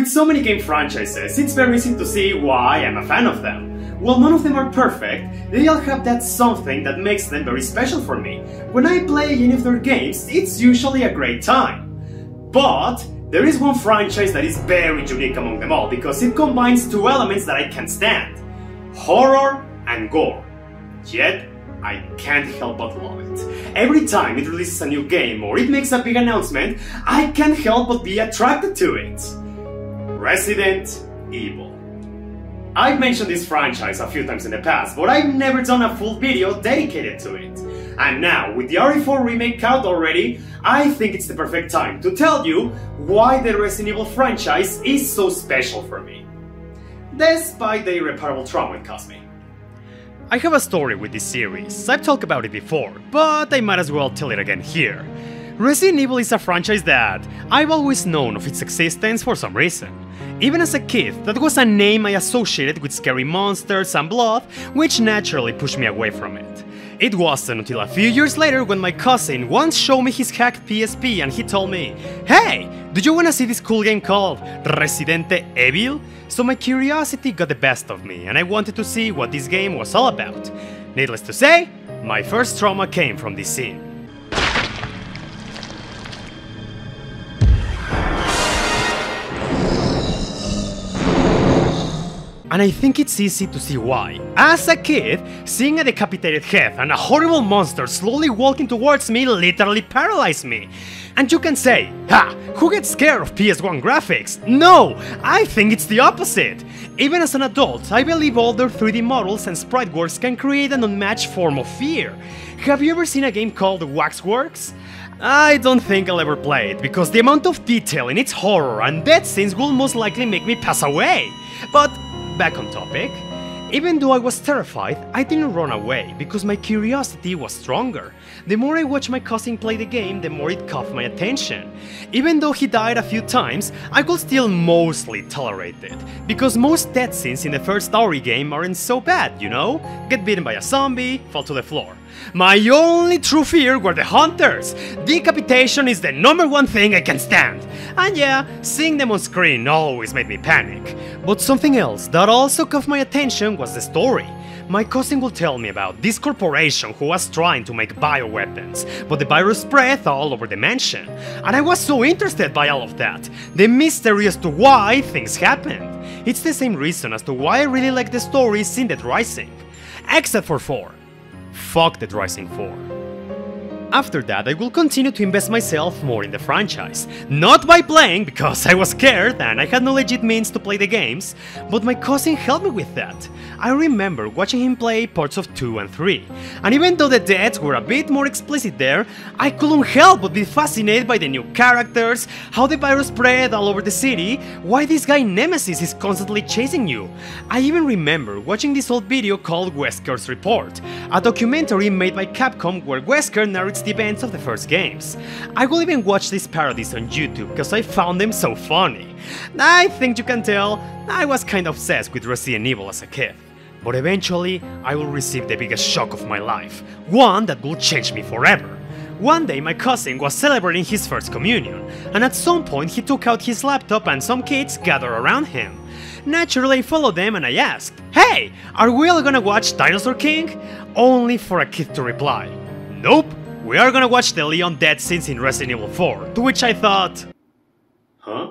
With so many game franchises, it's very easy to see why I'm a fan of them. While none of them are perfect, they all have that something that makes them very special for me. When I play any of their games, it's usually a great time. But there is one franchise that is very unique among them all because it combines two elements that I can't stand: horror and gore. Yet, I can't help but love it. Every time it releases a new game or it makes a big announcement, I can't help but be attracted to it. Resident Evil. I've mentioned this franchise a few times in the past, but I've never done a full video dedicated to it. And now, with the RE4 remake out already, I think it's the perfect time to tell you why the Resident Evil franchise is so special for me, despite the irreparable trauma it caused me. I have a story with this series. I've talked about it before, but I might as well tell it again here. Resident Evil is a franchise that I've always known of its existence for some reason. Even as a kid, that was a name I associated with scary monsters and blood, which naturally pushed me away from it. It wasn't until a few years later when my cousin once showed me his hacked PSP and he told me, "Hey, do you wanna see this cool game called Resident Evil?" So my curiosity got the best of me and I wanted to see what this game was all about. Needless to say, my first trauma came from this scene. And I think it's easy to see why. As a kid, seeing a decapitated head and a horrible monster slowly walking towards me literally paralyzed me. And you can say, "Ha! Who gets scared of PS1 graphics?" No! I think it's the opposite! Even as an adult, I believe all their 3D models and sprite works can create an unmatched form of fear. Have you ever seen a game called Waxworks? I don't think I'll ever play it, because the amount of detail in its horror and death scenes will most likely make me pass away. But back on topic, even though I was terrified, I didn't run away because my curiosity was stronger. The more I watched my cousin play the game, the more it caught my attention. Even though he died a few times, I could still mostly tolerate it, because most death scenes in the first story game aren't so bad, you know? Get bitten by a zombie, fall to the floor. My only true fear were the hunters! Decapitation is the #1 thing I can stand! And yeah, seeing them on screen always made me panic. But something else that also caught my attention was the story. My cousin would tell me about this corporation who was trying to make bioweapons, but the virus spread all over the mansion. And I was so interested by all of that, the mystery as to why things happened. It's the same reason as to why I really like the stories in Dead Rising. Except for 4. Fuck Dead Rising 4. After that, I will continue to invest myself more in the franchise. Not by playing, because I was scared and I had no legit means to play the games, but my cousin helped me with that. I remember watching him play parts of 2 and 3, and even though the deaths were a bit more explicit there, I couldn't help but be fascinated by the new characters, how the virus spread all over the city, why this guy Nemesis is constantly chasing you. I even remember watching this old video called Wesker's Report, a documentary made by Capcom where Wesker narrates the events of the first games. I will even watch these parodies on YouTube because I found them so funny. I think you can tell I was kinda obsessed with Resident Evil as a kid. But eventually, I will receive the biggest shock of my life, one that will change me forever. One day my cousin was celebrating his first communion, and at some point he took out his laptop and some kids gathered around him. Naturally I followed them and I asked, "Hey, are we all gonna watch Dinosaur King?" Only for a kid to reply, "Nope, we are gonna watch the Leon death scenes in Resident Evil 4, to which I thought, huh?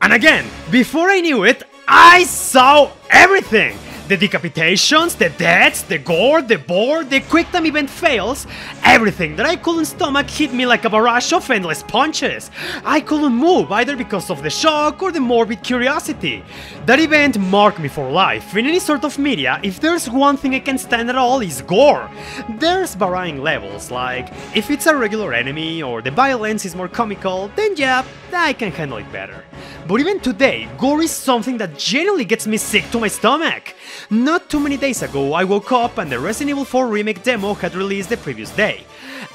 And again, before I knew it, I saw everything! The decapitations, the deaths, the gore, the bore, the quick time event fails, everything that I couldn't stomach hit me like a barrage of endless punches. I couldn't move either because of the shock or the morbid curiosity. That event marked me for life. In any sort of media, if there's one thing I can stand at all, is gore. There's varying levels, like if it's a regular enemy or the violence is more comical, then yeah, I can handle it better. But even today, gore is something that genuinely gets me sick to my stomach. Not too many days ago, I woke up and the Resident Evil 4 remake demo had released the previous day.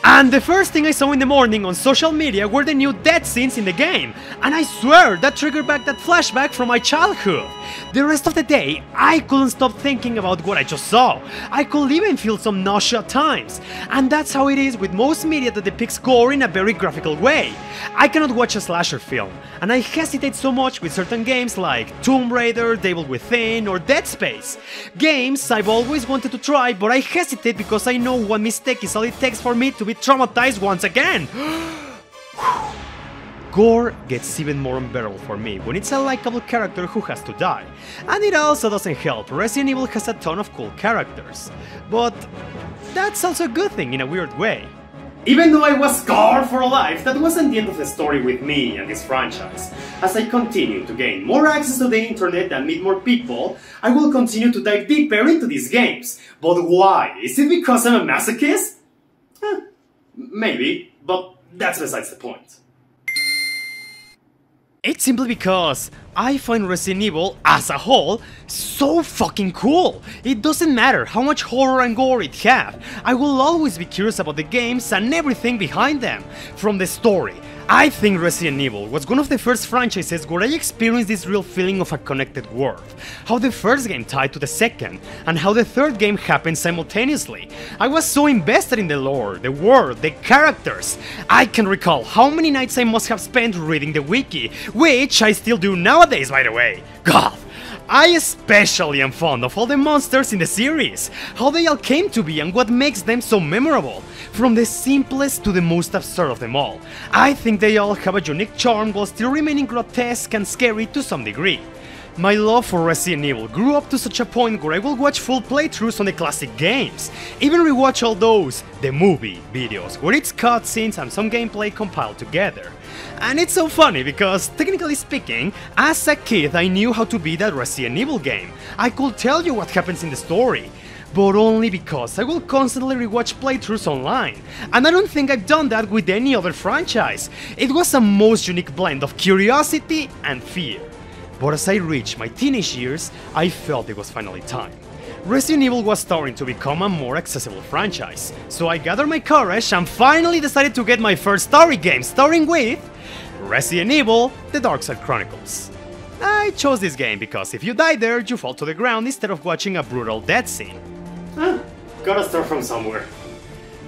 And the first thing I saw in the morning on social media were the new death scenes in the game, and I swear that triggered back that flashback from my childhood. The rest of the day, I couldn't stop thinking about what I just saw. I could even feel some nausea at times, and that's how it is with most media that depicts gore in a very graphical way. I cannot watch a slasher film, and I hesitate so much with certain games like Tomb Raider, Devil Within, or Dead Space. Games I've always wanted to try, but I hesitate because I know one mistake is all it takes for me to be traumatized once again. Gore gets even more unbearable for me when it's a likable character who has to die. And it also doesn't help, Resident Evil has a ton of cool characters. But that's also a good thing in a weird way. Even though I was scarred for life, that wasn't the end of the story with me and this franchise. As I continue to gain more access to the internet and meet more people, I will continue to dive deeper into these games. But why? Is it because I'm a masochist? Maybe, but that's besides the point. It's simply because I find Resident Evil, as a whole, so fucking cool. It doesn't matter how much horror and gore it has, I will always be curious about the games and everything behind them. From the story, I think Resident Evil was one of the first franchises where I experienced this real feeling of a connected world. How the first game tied to the second, and how the third game happened simultaneously. I was so invested in the lore, the world, the characters. I can recall how many nights I must have spent reading the wiki, which I still do nowadays, by the way. God! I especially am fond of all the monsters in the series, how they all came to be and what makes them so memorable, from the simplest to the most absurd of them all. I think they all have a unique charm while still remaining grotesque and scary to some degree. My love for Resident Evil grew up to such a point where I will watch full playthroughs on the classic games, even rewatch all those, the movie videos, where it's cutscenes and some gameplay compiled together. And it's so funny because, technically speaking, as a kid I knew how to beat that Resident Evil game. I could tell you what happens in the story, but only because I will constantly rewatch playthroughs online, and I don't think I've done that with any other franchise. It was a most unique blend of curiosity and fear. But as I reached my teenage years, I felt it was finally time. Resident Evil was starting to become a more accessible franchise, so I gathered my courage and finally decided to get my first story game, starting with Resident Evil: The Dark Side Chronicles. I chose this game because if you die there, you fall to the ground instead of watching a brutal death scene. Gotta start from somewhere.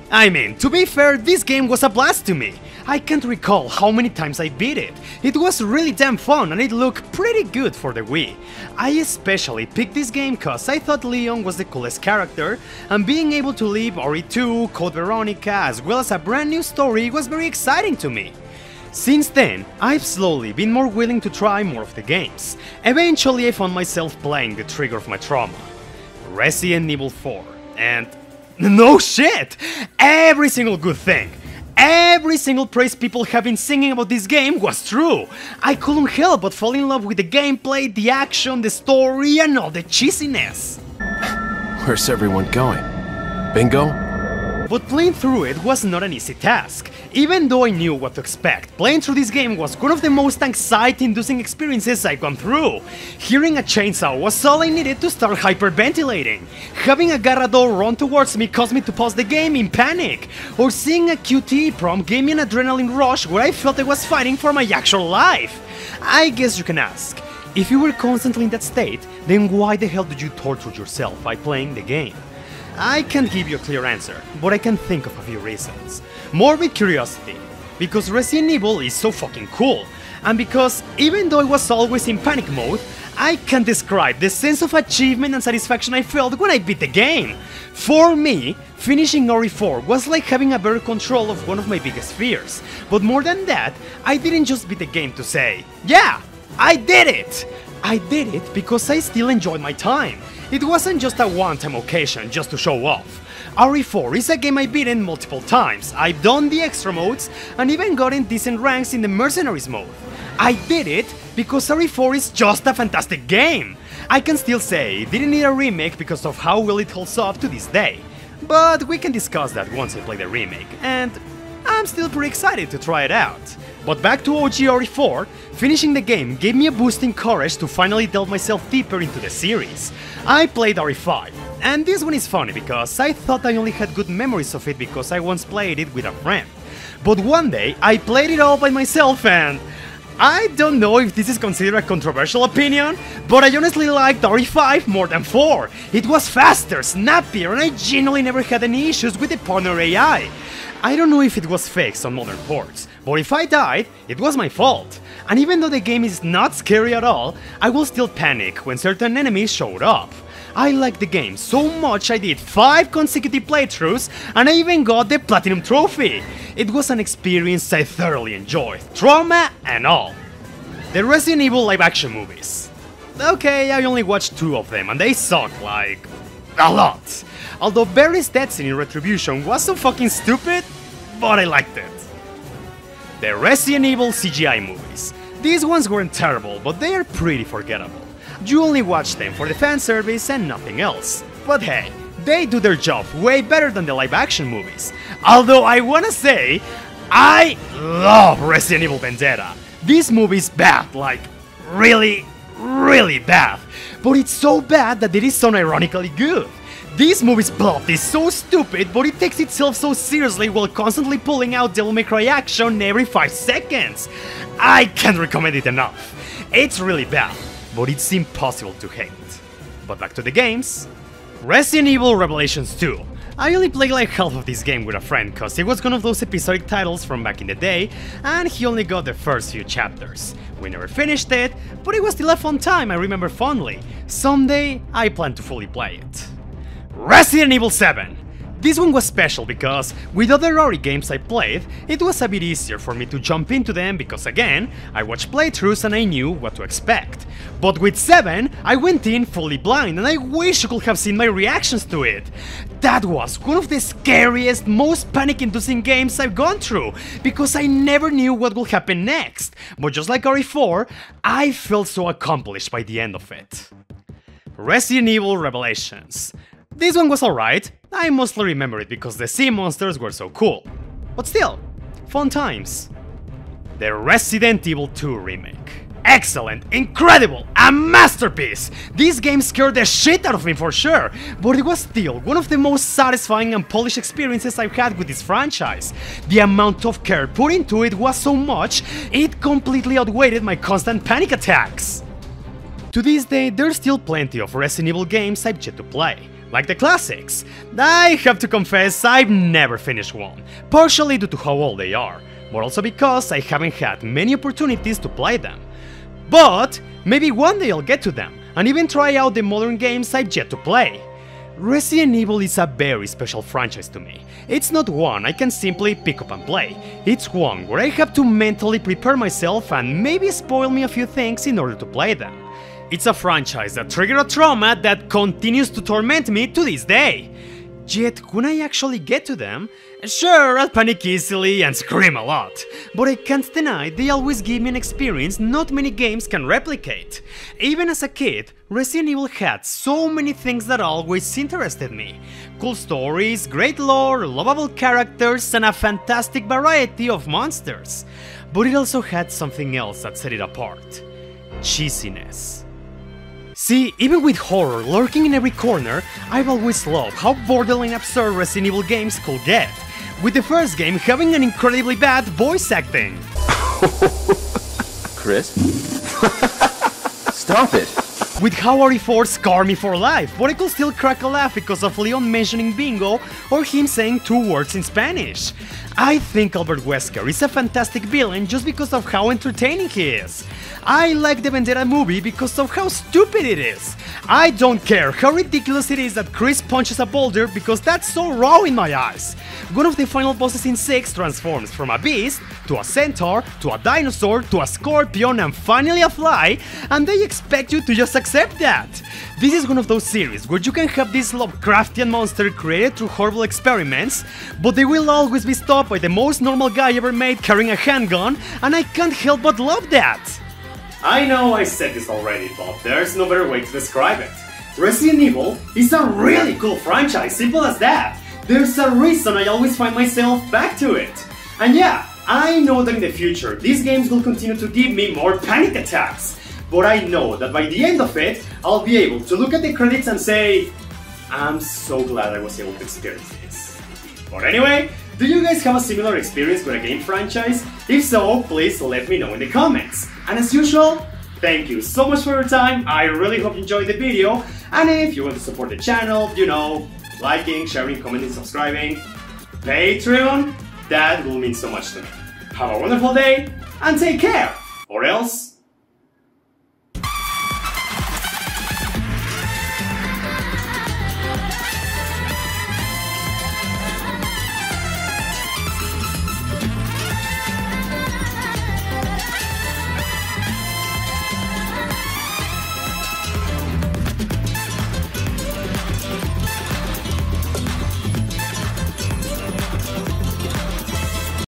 I mean, to be fair, this game was a blast to me. I can't recall how many times I beat it. It was really damn fun and it looked pretty good for the Wii. I especially picked this game cause I thought Leon was the coolest character, and being able to leave RE2, Code Veronica, as well as a brand new story was very exciting to me. Since then, I've slowly been more willing to try more of the games. Eventually I found myself playing the trigger of my trauma, Resident Evil 4, and no shit! Every single good thing, every single praise people have been singing about this game was true. I couldn't help but fall in love with the gameplay, the action, the story, and all the cheesiness. Where's everyone going? Bingo? But playing through it was not an easy task. Even though I knew what to expect, playing through this game was one of the most anxiety-inducing experiences I've gone through. Hearing a chainsaw was all I needed to start hyperventilating. Having a Garrador run towards me caused me to pause the game in panic. Or seeing a QTE prompt gave me an adrenaline rush where I felt I was fighting for my actual life. I guess you can ask, if you were constantly in that state, then why the hell did you torture yourself by playing the game? I can't give you a clear answer, but I can think of a few reasons. Morbid curiosity, because Resident Evil is so fucking cool, and because even though I was always in panic mode, I can't describe the sense of achievement and satisfaction I felt when I beat the game. For me, finishing RE4 was like having a better control of one of my biggest fears, but more than that, I didn't just beat the game to say, yeah, I did it! I did it because I still enjoyed my time. It wasn't just a one-time occasion just to show off. RE4 is a game I've beaten multiple times, I've done the extra modes, and even gotten decent ranks in the Mercenaries mode. I did it because RE4 is just a fantastic game. I can still say it didn't need a remake because of how well it holds up to this day. But we can discuss that once I play the remake, and I'm still pretty excited to try it out. But back to OG RE4, finishing the game gave me a boost in courage to finally delve myself deeper into the series. I played RE5, and this one is funny because I thought I only had good memories of it because I once played it with a friend. But one day I played it all by myself and... I don't know if this is considered a controversial opinion, but I honestly liked RE5 more than 4. It was faster, snappier, and I genuinely never had any issues with the partner AI. I don't know if it was fixed on modern ports, but if I died, it was my fault. And even though the game is not scary at all, I will still panic when certain enemies showed up. I liked the game so much I did 5 consecutive playthroughs and I even got the Platinum Trophy. It was an experience I thoroughly enjoyed, trauma and all. The Resident Evil live-action movies. Okay, I only watched 2 of them and they suck like... a lot. Although Barry's death scene in Retribution was so fucking stupid, but I liked it. The Resident Evil CGI movies. These ones weren't terrible, but they are pretty forgettable. You only watch them for the fan service and nothing else. But hey, they do their job way better than the live-action movies. Although I wanna say, I love Resident Evil Vendetta. This movie's bad, like really bad. But it's so bad that it is unironically good. This movie's plot is so stupid, but it takes itself so seriously while constantly pulling out Devil May Cry action every 5 seconds. I can't recommend it enough. It's really bad, but it's impossible to hate. But back to the games. Resident Evil Revelations 2. I only played like half of this game with a friend cause it was one of those episodic titles from back in the day and he only got the first few chapters. We never finished it, but it was still a fun time I remember fondly. Someday I plan to fully play it. Resident Evil 7. This one was special because, with other RE games I played, it was a bit easier for me to jump into them because again, I watched playthroughs and I knew what to expect. But with 7, I went in fully blind and I wish you could have seen my reactions to it. That was one of the scariest, most panic-inducing games I've gone through, because I never knew what would happen next. But just like RE4, I felt so accomplished by the end of it. Resident Evil Revelations. This one was alright, I mostly remember it because the sea monsters were so cool. But still, fun times. The Resident Evil 2 remake. Excellent, incredible, a masterpiece! This game scared the shit out of me for sure, but it was still one of the most satisfying and polished experiences I've had with this franchise. The amount of care put into it was so much, it completely outweighed my constant panic attacks. To this day, there's still plenty of Resident Evil games I've yet to play. Like the classics. I have to confess, I've never finished one, partially due to how old they are, but also because I haven't had many opportunities to play them. But maybe one day I'll get to them, and even try out the modern games I've yet to play. Resident Evil is a very special franchise to me. It's not one I can simply pick up and play, it's one where I have to mentally prepare myself and maybe spoil me a few things in order to play them. It's a franchise that triggered a trauma that continues to torment me to this day. Yet, when I actually get to them, sure, I'll panic easily and scream a lot, but I can't deny they always give me an experience not many games can replicate. Even as a kid, Resident Evil had so many things that always interested me. Cool stories, great lore, lovable characters, and a fantastic variety of monsters. But it also had something else that set it apart. Cheesiness. See, even with horror lurking in every corner, I've always loved how borderline absurd Resident Evil games could get, with the first game having an incredibly bad voice acting. Chris? Stop it! With how RE4 scarred me for life, but I could still crack a laugh because of Leon mentioning bingo or him saying 2 words in Spanish. I think Albert Wesker is a fantastic villain just because of how entertaining he is. I like the Vendetta movie because of how stupid it is. I don't care how ridiculous it is that Chris punches a boulder because that's so raw in my eyes. One of the final bosses in 6 transforms from a beast, to a centaur, to a dinosaur, to a scorpion, and finally a fly, and they expect you to just accept that. This is one of those series where you can have this Lovecraftian monster created through horrible experiments, but they will always be stopped by the most normal guy ever made carrying a handgun, and I can't help but love that. I know I said this already, but there's no better way to describe it. Resident Evil is a really cool franchise, simple as that. There's a reason I always find myself back to it. And yeah, I know that in the future, these games will continue to give me more panic attacks, but I know that by the end of it, I'll be able to look at the credits and say, I'm so glad I was able to experience this. But anyway, do you guys have a similar experience with a game franchise? If so, please let me know in the comments. And as usual, thank you so much for your time. I really hope you enjoyed the video. And if you want to support the channel, you know, liking, sharing, commenting, subscribing, Patreon, that will mean so much to me. Have a wonderful day and take care, or else